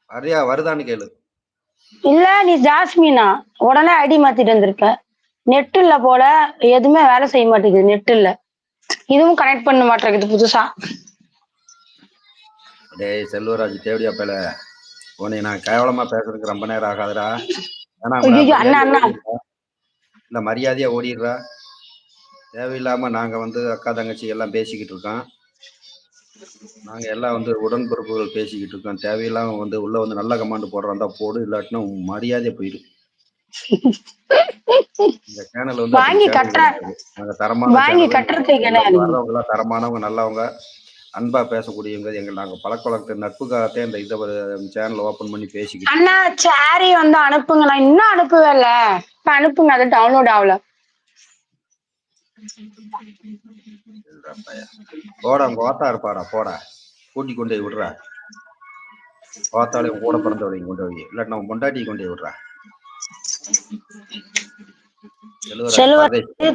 வரியா வருதான்னு கேளு. இல்ல நீ ஜாஸ்மினா உடனே ஐடி மாத்திட்டு வந்திருக்க. நெட் இல்ல போல, எதுவுமே வேலை செய்ய மாட்டேங்குது. நெட் இல்ல, இதுவும் கனெக்ட் பண்ண மாட்டேங்குது புதுசா. டேய் செல்வராஜ் தேவடியா பேல, உன்னை நான் கேவலமா பேசுறதுக்கு ரொம்ப நேரம் ஆகாதுடா. ஆனா ஐயோ அண்ணா அண்ணா இல்ல மரியாதையா ஓடிடுறா. தேவையில்லாம நாங்க வந்து அக்கா தங்கச்சி எல்லாம் பேசிக்கிட்டு இருக்கோம். நாங்க எல்லாம் வந்து உடன்பிறப்புகள் பேசிக்கிட்டு இருக்கோம். தேவையில்லாம வந்து உள்ள வந்து நல்ல கமாண்ட் போடுறதா போடு, இல்லாட்டினா மரியாதையா போயிடு. இந்த சேனல் வந்து அப்படி வாங்கி சேனல் கட்டுற கிடையாது. நாங்க தரமான வாங்கி சேனல். கட்டுறதுக்கு கிடையாது. வர்றவங்க எல்லாம் தரமானவங்க, நல்லவங்க, அன்பா பேசக்கூடியவங்க. நாங்க பழக்க வழக்கத்தை நட்புக்காகத்தான் இந்த இதை சேனல் ஓபன் பண்ணி பேசிக்கிட்டு இருக்கோம். அண்ணா சாரி வந்து அனுப்புங்களா? இன்னும் அனுப்பவே இல்ல. இப்ப அனுப்புங்க, அது டவுன்லோட் ஆகல. போடா உங்க ஓத்தா இருப்பாடா, போடா கூட்டி கொண்டு போய் விடுறா. ஓத்தாலையும் கூட பிறந்தவளையும் கொண்டு போய், இல்லாட்டி நம்ம பொண்டாட்டியை கொண்டு போய் விடுறா. செல்வராஜ் செல்வ பரதேசி.